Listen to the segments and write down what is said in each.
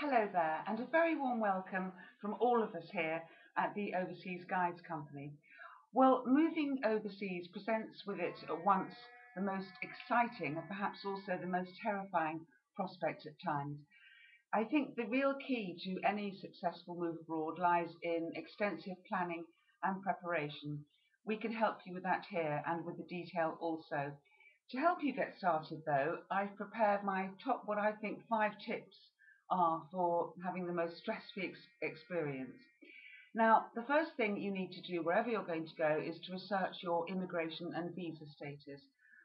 Hello there, and a very warm welcome from all of us here at the Overseas Guides Company. Well, moving overseas presents with it at once the most exciting and perhaps also the most terrifying prospect at times. I think the real key to any successful move abroad lies in extensive planning and preparation. We can help you with that here and with the detail also. To help you get started though, I've prepared my top, what I think, 5 tips are for having the most stress-free experience. Now, the first thing you need to do wherever you're going to go is to research your immigration and visa status.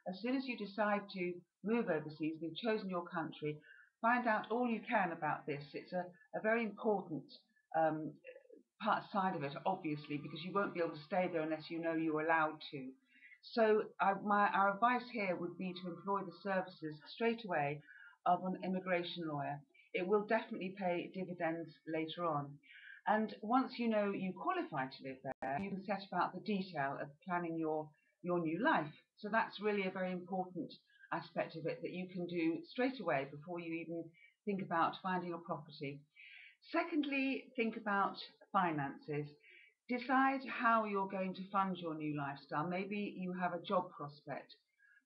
As soon as you decide to move overseas, you've chosen your country, find out all you can about this. It's a very important side of it, obviously, because you won't be able to stay there unless you know you're allowed to. So our advice here would be to employ the services straight away of an immigration lawyer. It will definitely pay dividends later on. And once you know you qualify to live there, you can set about the detail of planning your new life. So that's really a very important aspect of it that you can do straight away before you even think about finding a property. Secondly, think about finances. Decide how you're going to fund your new lifestyle. Maybe you have a job prospect,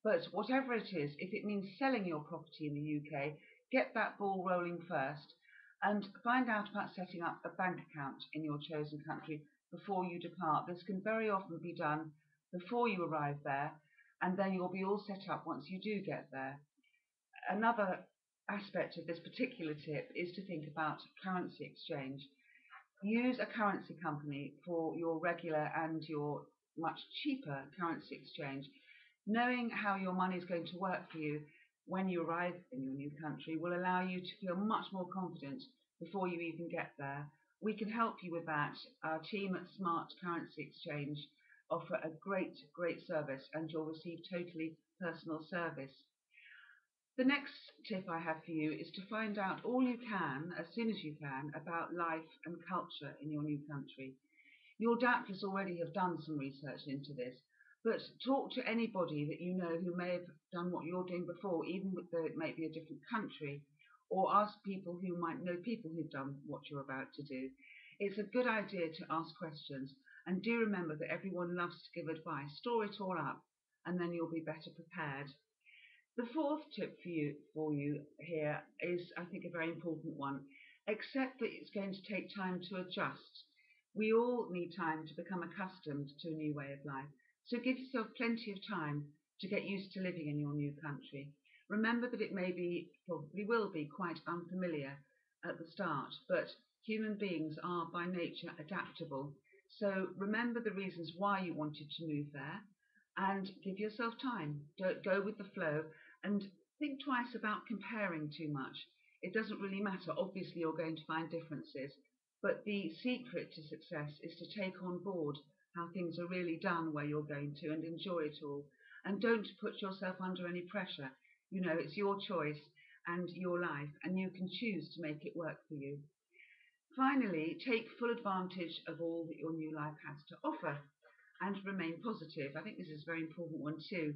but whatever it is, if it means selling your property in the UK, get that ball rolling first and find out about setting up a bank account in your chosen country before you depart. This can very often be done before you arrive there, and then you'll be all set up once you do get there. Another aspect of this particular tip is to think about currency exchange. Use a currency company for your regular and your much cheaper currency exchange. Knowing how your money is going to work for you when you arrive in your new country will allow you to feel much more confident before you even get there. We can help you with that. Our team at Smart Currency Exchange offer a great service, and you'll receive totally personal service. The next tip I have for you is to find out all you can, as soon as you can, about life and culture in your new country. You'll doubtless already have done some research into this, but talk to anybody that you know who may have done what you're doing before, even though it may be a different country, or ask people who might know people who've done what you're about to do. It's a good idea to ask questions, and do remember that everyone loves to give advice. Store it all up, and then you'll be better prepared. The fourth tip for you here is, I think, a very important one. Accept that it's going to take time to adjust. We all need time to become accustomed to a new way of life. So give yourself plenty of time to get used to living in your new country. Remember that it probably will be quite unfamiliar at the start, but human beings are by nature adaptable. So remember the reasons why you wanted to move there and give yourself time. Don't go with the flow and think twice about comparing too much. It doesn't really matter. Obviously, you're going to find differences, but the secret to success is to take on board how things are really done where you're going to and enjoy it all. And don't put yourself under any pressure. You know, it's your choice and your life, and you can choose to make it work for you. Finally, take full advantage of all that your new life has to offer and remain positive. I think this is a very important one too.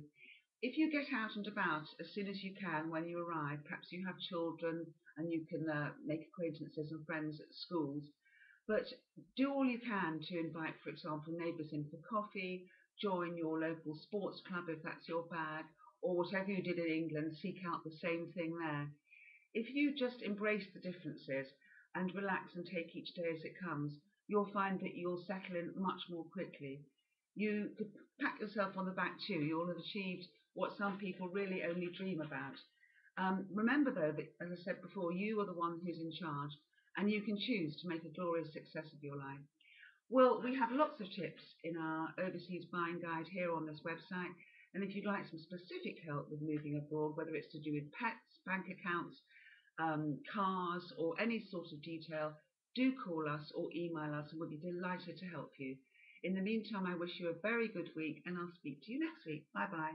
If you get out and about as soon as you can when you arrive, perhaps you have children and you can make acquaintances and friends at schools, but do all you can to invite, for example, neighbours in for coffee, join your local sports club if that's your bag, or whatever you did in England, seek out the same thing there. If you just embrace the differences and relax and take each day as it comes, you'll find that you'll settle in much more quickly. You could pat yourself on the back too. You'll have achieved what some people really only dream about. Remember though that, as I said before, you are the one who's in charge, and you can choose to make a glorious success of your life. Well, we have lots of tips in our overseas buying guide here on this website, and if you'd like some specific help with moving abroad, whether it's to do with pets, bank accounts, cars, or any sort of detail, do call us or email us and we'll be delighted to help you. In the meantime, I wish you a very good week, and I'll speak to you next week. Bye bye.